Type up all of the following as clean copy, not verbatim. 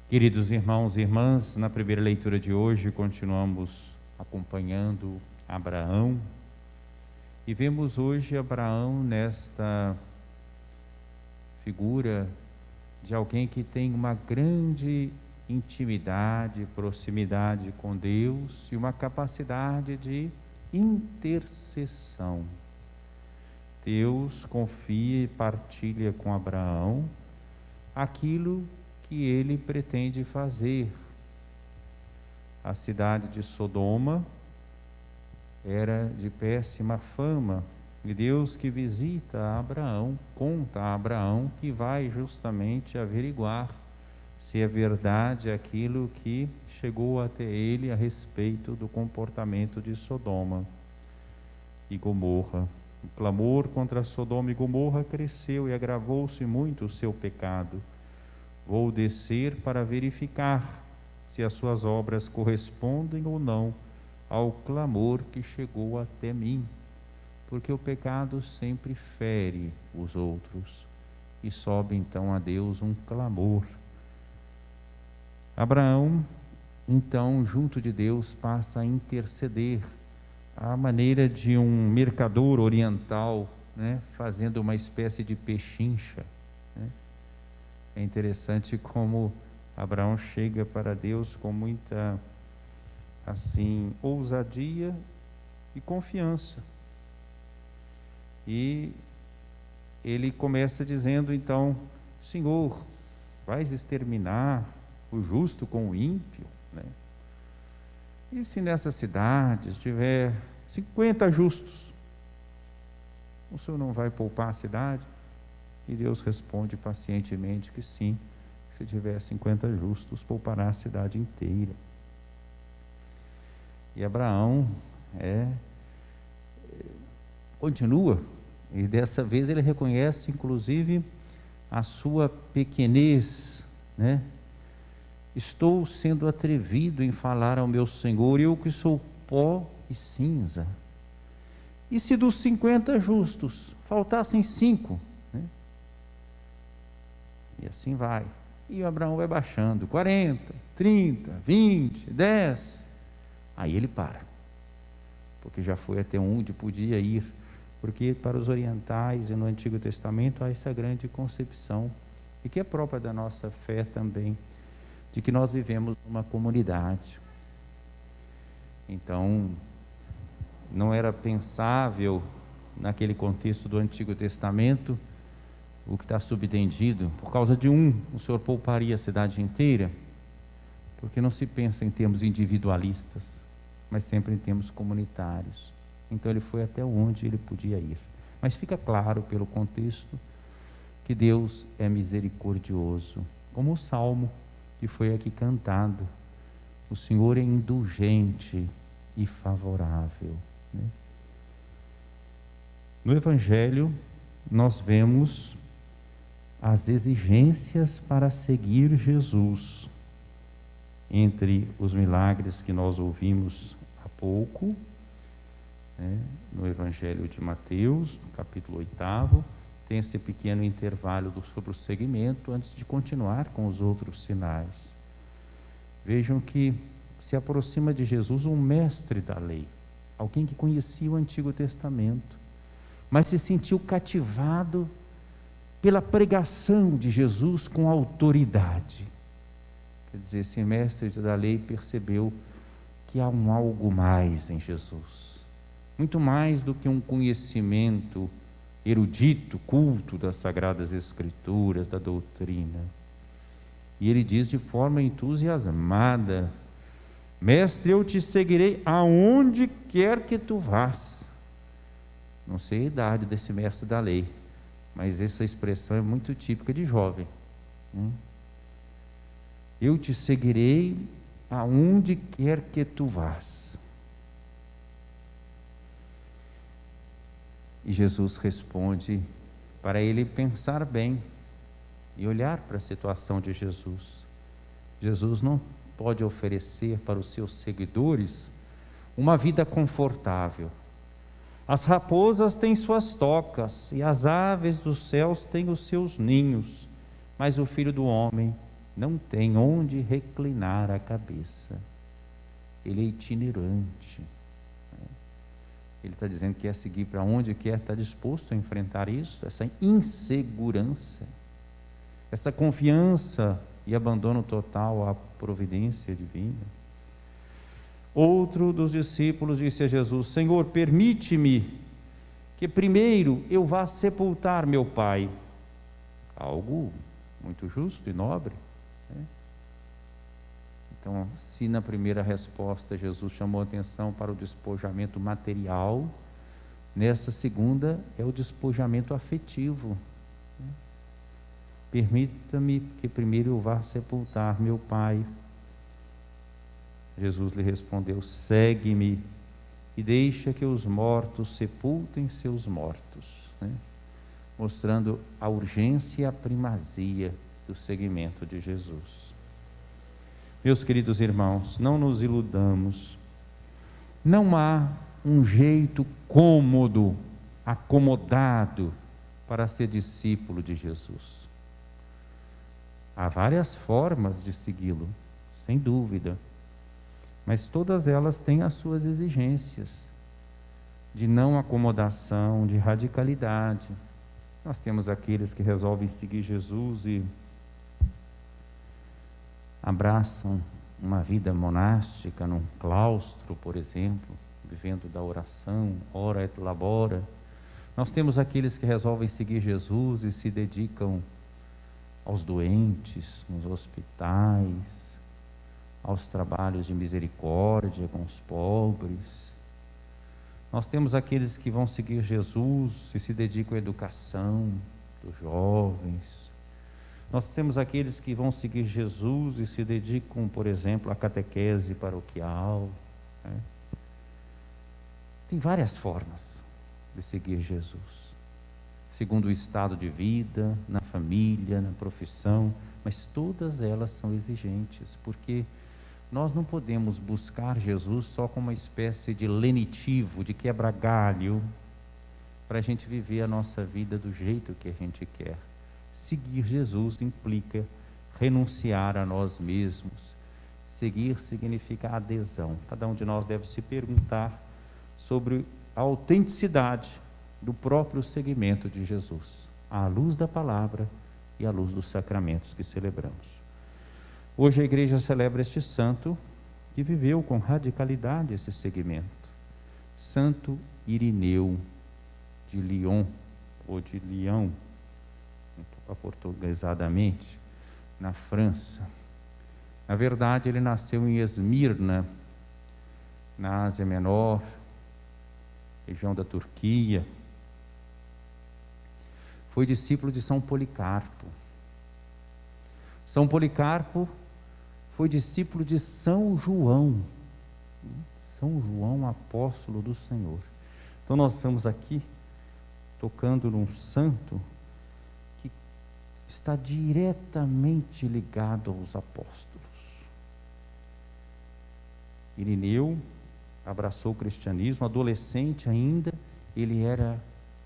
Queridos irmãos e irmãs, na primeira leitura de hoje continuamos acompanhando Abraão e vemos hoje Abraão nesta figura de alguém que tem uma grande intimidade, proximidade com Deus e uma capacidade de intercessão. Deus confia e partilha com Abraão aquilo que ele pretende fazer. A cidade de Sodoma era de péssima fama, e Deus que visita Abraão, conta a Abraão que vai justamente averiguar se é verdade aquilo que chegou até ele a respeito do comportamento de Sodoma e Gomorra. O clamor contra Sodoma e Gomorra cresceu e agravou-se muito o seu pecado. Vou descer para verificar se as suas obras correspondem ou não ao clamor que chegou até mim, porque o pecado sempre fere os outros, e sobe então a Deus um clamor. Abraão, então, junto de Deus, passa a interceder, à maneira de um mercador oriental, fazendo uma espécie de pechincha. É interessante como Abraão chega para Deus com muita, ousadia e confiança. E ele começa dizendo, então: Senhor, vais exterminar o justo com o ímpio? E se nessa cidade tiver 50 justos, o Senhor não vai poupar a cidade? E Deus responde pacientemente que sim, se tiver 50 justos, poupará a cidade inteira. E Abraão continua, e dessa vez ele reconhece inclusive a sua pequenez, Estou sendo atrevido em falar ao meu Senhor, eu que sou pó e cinza. E se dos 50 justos faltassem 5? E assim vai. E Abraão vai baixando, 40, 30, 20, 10. Aí ele para, porque já foi até onde podia ir, porque para os orientais e no Antigo Testamento há essa grande concepção, e que é própria da nossa fé também, de que nós vivemos numa comunidade. Então, não era pensável, naquele contexto do Antigo Testamento, o que está subentendido, por causa de o Senhor pouparia a cidade inteira, porque não se pensa em termos individualistas, mas sempre em termos comunitários. Então ele foi até onde ele podia ir. Mas fica claro pelo contexto que Deus é misericordioso, como o Salmo que foi aqui cantado: o Senhor é indulgente e favorável. No Evangelho nós vemos as exigências para seguir Jesus. Entre os milagres que nós ouvimos há pouco, no Evangelho de Mateus, no capítulo 8, tem esse pequeno intervalo sobre o segmento antes de continuar com os outros sinais. Vejam que se aproxima de Jesus um mestre da lei, alguém que conhecia o Antigo Testamento, mas se sentiu cativado pela pregação de Jesus com autoridade. Quer dizer, esse mestre da lei percebeu que há algo mais em Jesus, muito mais do que um conhecimento erudito, culto das Sagradas Escrituras, da doutrina. E ele diz de forma entusiasmada: Mestre, eu te seguirei aonde quer que tu vás. Não sei a idade desse mestre da lei, mas essa expressão é muito típica de jovem. Eu te seguirei aonde quer que tu vás. E Jesus responde para ele pensar bem e olhar para a situação de Jesus. Jesus não pode oferecer para os seus seguidores uma vida confortável. As raposas têm suas tocas e as aves dos céus têm os seus ninhos, mas o Filho do Homem não tem onde reclinar a cabeça. Ele é itinerante. Ele está dizendo que quer seguir para onde quer, está disposto a enfrentar isso, essa insegurança, essa confiança e abandono total à providência divina. Outro dos discípulos disse a Jesus: Senhor, permite-me que primeiro eu vá sepultar meu pai. Algo muito justo e nobre, né? Então, se na primeira resposta Jesus chamou a atenção para o despojamento material, nessa segunda é o despojamento afetivo. Permita-me que primeiro eu vá sepultar meu pai. Jesus lhe respondeu: segue-me e deixa que os mortos sepultem seus mortos, né? Mostrando a urgência e a primazia do seguimento de Jesus. Meus queridos irmãos, não nos iludamos. Não há um jeito cômodo, acomodado para ser discípulo de Jesus. Há várias formas de segui-lo, sem dúvida, mas todas elas têm as suas exigências de não acomodação, de radicalidade. Nós temos aqueles que resolvem seguir Jesus e abraçam uma vida monástica num claustro, por exemplo, vivendo da oração, ora et labora. Nós temos aqueles que resolvem seguir Jesus e se dedicam aos doentes, nos hospitais, aos trabalhos de misericórdia com os pobres. Nós temos aqueles que vão seguir Jesus e se dedicam à educação dos jovens. Nós temos aqueles que vão seguir Jesus e se dedicam, por exemplo, à catequese paroquial, né? Tem várias formas de seguir Jesus, segundo o estado de vida, na família, na profissão, mas todas elas são exigentes, porque nós não podemos buscar Jesus só como uma espécie de lenitivo, de quebra-galho, para a gente viver a nossa vida do jeito que a gente quer. Seguir Jesus implica renunciar a nós mesmos. Seguir significa adesão. Cada um de nós deve se perguntar sobre a autenticidade do próprio seguimento de Jesus, à luz da palavra e à luz dos sacramentos que celebramos. Hoje a igreja celebra este santo que viveu com radicalidade esse seguimento. Santo Irineu de Lyon, ou de Lyon, aportuguesadamente, na França. Na verdade, ele nasceu em Esmirna, na Ásia Menor, região da Turquia. Foi discípulo de São Policarpo. São Policarpo foi discípulo de São João. São João, apóstolo do Senhor. Então nós estamos aqui tocando num santo que está diretamente ligado aos apóstolos. Irineu abraçou o cristianismo, adolescente ainda, ele era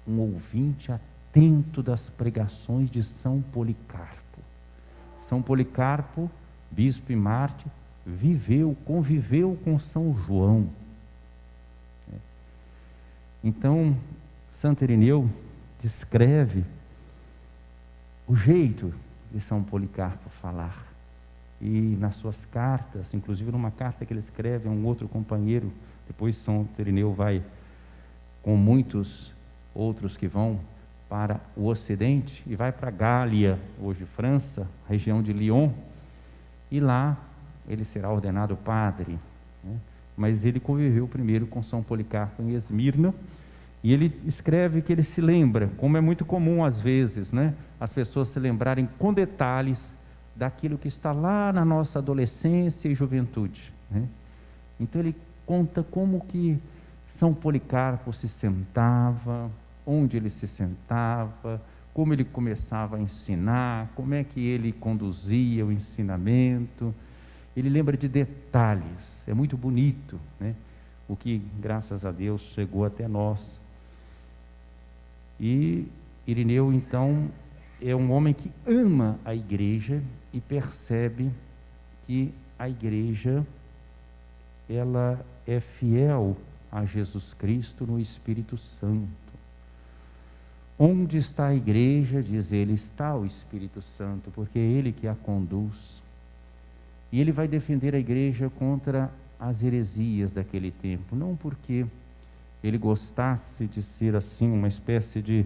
um ouvinte atento das pregações de São Policarpo. São Policarpo, bispo e mártir, conviveu com São João. Então, Santo Irineu descreve o jeito de São Policarpo falar. E nas suas cartas, inclusive numa carta que ele escreve a um outro companheiro, depois São Irineu vai com muitos outros que vão para o ocidente e vai para Gália, hoje França, região de Lyon, e lá ele será ordenado padre, né? Mas ele conviveu primeiro com São Policarpo em Esmirna, e ele escreve que ele se lembra, como é muito comum às vezes, né, as pessoas se lembrarem com detalhes daquilo que está lá na nossa adolescência e juventude, né? Então ele conta como que São Policarpo se sentava, onde ele se sentava, como ele começava a ensinar, como é que ele conduzia o ensinamento. Ele lembra de detalhes, é muito bonito, né? O que, graças a Deus, chegou até nós. E Irineu, então, é um homem que ama a igreja e percebe que a igreja, ela é fiel a Jesus Cristo no Espírito Santo. Onde está a igreja, diz ele, está o Espírito Santo, porque é ele que a conduz. E ele vai defender a igreja contra as heresias daquele tempo, não porque ele gostasse de ser assim, uma espécie de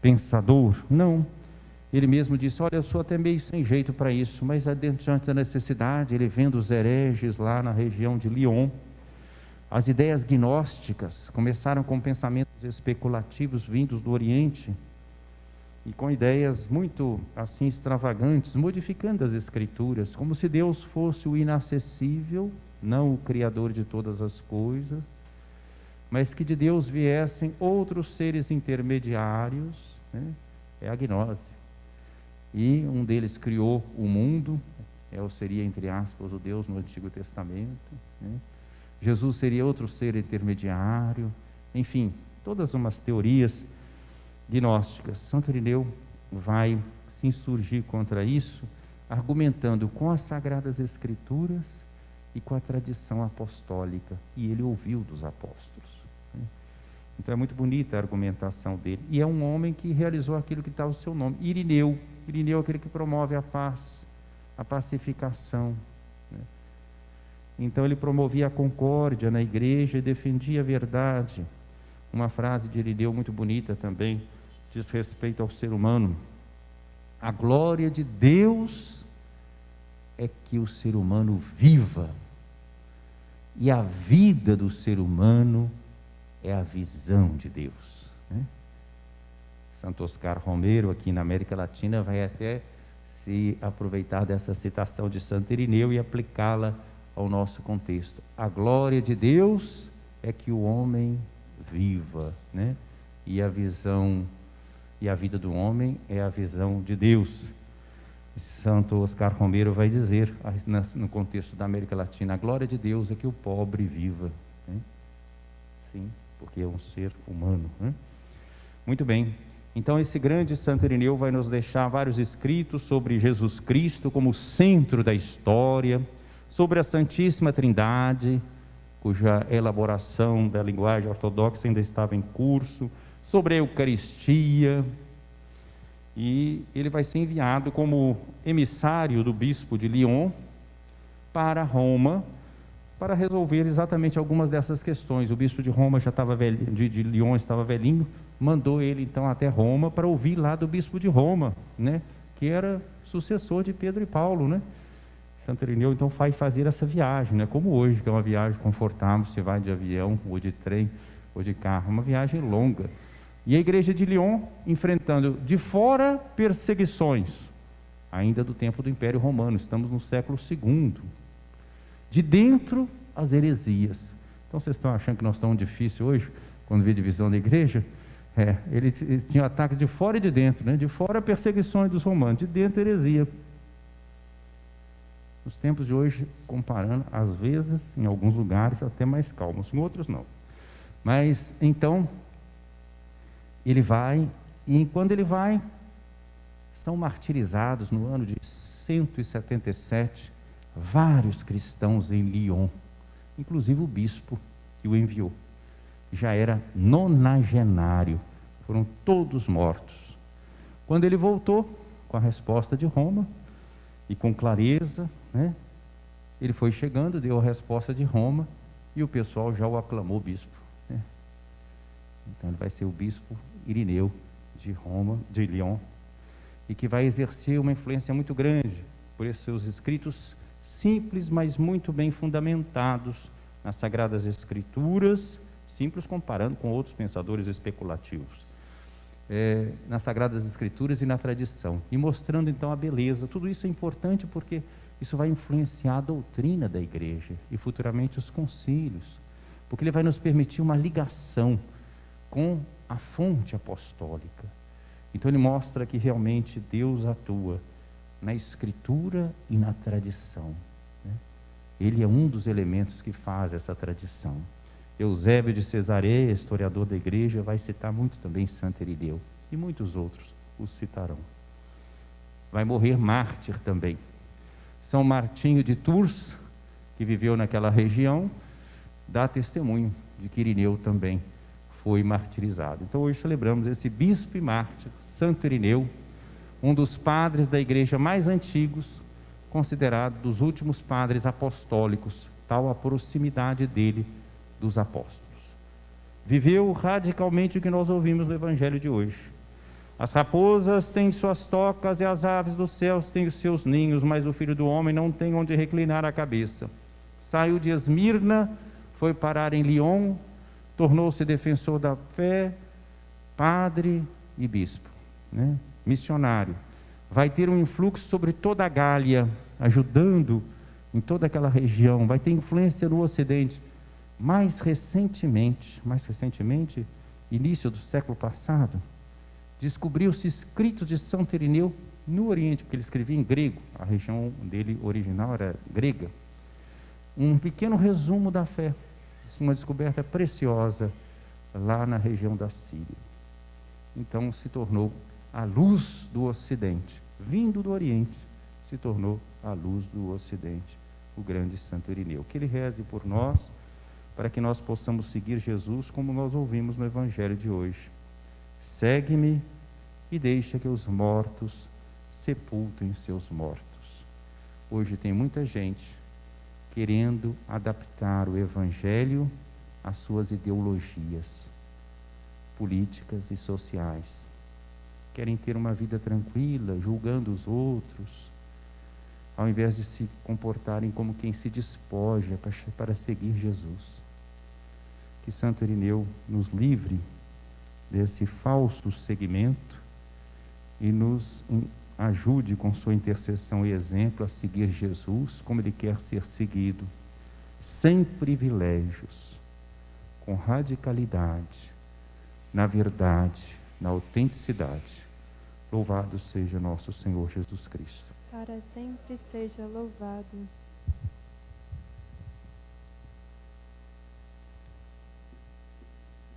pensador, não. Ele mesmo disse, olha, eu sou até meio sem jeito para isso, mas diante da necessidade, ele vendo os hereges lá na região de Lyon, as ideias gnósticas começaram com pensamentos especulativos vindos do Oriente, e com ideias muito assim extravagantes, modificando as Escrituras, como se Deus fosse o inacessível, não o Criador de todas as coisas, mas que de Deus viessem outros seres intermediários, né? É a gnose. E um deles criou o mundo, seria, entre aspas, o Deus no Antigo Testamento, né? Jesus seria outro ser intermediário, enfim, todas umas teorias gnósticas. Santo Irineu vai se insurgir contra isso, argumentando com as Sagradas Escrituras e com a tradição apostólica, e ele ouviu dos apóstolos, né? Então é muito bonita a argumentação dele, e é um homem que realizou aquilo que está o seu nome, Irineu. Irineu é aquele que promove a paz, a pacificação, né? Então ele promovia a concórdia na igreja e defendia a verdade. Uma frase de Irineu muito bonita também, diz respeito ao ser humano: a glória de Deus é que o ser humano viva, e a vida do ser humano é a visão de Deus, né? Santo Oscar Romero, aqui na América Latina, vai até se aproveitar dessa citação de Santo Irineu e aplicá-la ao nosso contexto. A glória de Deus é que o homem viva, né? E a visão, e a vida do homem é a visão de Deus. Santo Oscar Romero vai dizer, no contexto da América Latina, a glória de Deus é que o pobre viva, né? Sim, porque é um ser humano, né? Muito bem. Então esse grande Santo Irineu vai nos deixar vários escritos sobre Jesus Cristo como centro da história, sobre a Santíssima Trindade, cuja elaboração da linguagem ortodoxa ainda estava em curso, sobre a Eucaristia, e ele vai ser enviado como emissário do bispo de Lyon para Roma, para resolver exatamente algumas dessas questões. O bispo de Roma já estava velho, de Lyon estava velhinho, mandou ele então até Roma para ouvir lá do bispo de Roma, né, que era sucessor de Pedro e Paulo, né? Santo Irineu então vai fazer essa viagem, né, como hoje, que é uma viagem confortável, você vai de avião, ou de trem, ou de carro, uma viagem longa. E a igreja de Lyon enfrentando de fora perseguições, ainda do tempo do Império Romano, estamos no século II. De dentro, as heresias. Então vocês estão achando que nós estamos difícil hoje, quando vê divisão da igreja? Ele tinha ataque de fora e de dentro, né? De fora perseguições dos romanos, de dentro heresia. Nos tempos de hoje, comparando, às vezes, em alguns lugares, até mais calmos, em outros não. Mas, então, ele vai, e quando ele vai, são martirizados no ano de 177, vários cristãos em Lyon, inclusive o bispo que o enviou. Já era nonagenário, foram todos mortos. Quando ele voltou, com a resposta de Roma, e com clareza, né, ele foi chegando, deu a resposta de Roma, e o pessoal já o aclamou bispo, né? Então ele vai ser o bispo Irineu de Roma, de Lyon, e que vai exercer uma influência muito grande, por esses seus escritos simples, mas muito bem fundamentados nas Sagradas Escrituras, simples comparando com outros pensadores especulativos, nas Sagradas Escrituras e na tradição, e mostrando então a beleza. Tudo isso é importante porque isso vai influenciar a doutrina da igreja e futuramente os concílios, porque ele vai nos permitir uma ligação com a fonte apostólica. Então ele mostra que realmente Deus atua na Escritura e na tradição, né? Ele é um dos elementos que faz essa tradição. Eusébio de Cesareia, historiador da igreja, vai citar muito também Santo Irineu, e muitos outros os citarão. vai morrer mártir também. São Martinho de Tours, que viveu naquela região, dá testemunho de que Irineu também foi martirizado. Então hoje celebramos esse bispo e mártir, Santo Irineu, um dos padres da igreja mais antigos, considerado dos últimos padres apostólicos, tal a proximidade dele dos apóstolos. Viveu radicalmente o que nós ouvimos no Evangelho de hoje. As raposas têm suas tocas e as aves dos céus têm os seus ninhos, mas o Filho do Homem não tem onde reclinar a cabeça. Saiu de Esmirna, foi parar em Lyon, tornou-se defensor da fé, padre e bispo, missionário. Vai ter um influxo sobre toda a Gália, ajudando em toda aquela região, vai ter influência no Ocidente. Mais recentemente, início do século passado, descobriu-se escritos de Santo Irineu no Oriente, porque ele escrevia em grego, a região dele original era grega. Um pequeno resumo da fé, uma descoberta preciosa lá na região da Síria. Então se tornou a luz do Ocidente, vindo do Oriente, se tornou a luz do Ocidente, o grande Santo Irineu. Que ele reze por nós, para que nós possamos seguir Jesus como nós ouvimos no Evangelho de hoje. Segue-me e deixa que os mortos sepultem seus mortos. Hoje tem muita gente querendo adaptar o Evangelho às suas ideologias políticas e sociais. Querem ter uma vida tranquila, julgando os outros, ao invés de se comportarem como quem se despoja para seguir Jesus. Que Santo Irineu nos livre desse falso seguimento e nos ajude com sua intercessão e exemplo a seguir Jesus como ele quer ser seguido, sem privilégios, com radicalidade, na verdade, na autenticidade. Louvado seja nosso Senhor Jesus Cristo. Para sempre seja louvado.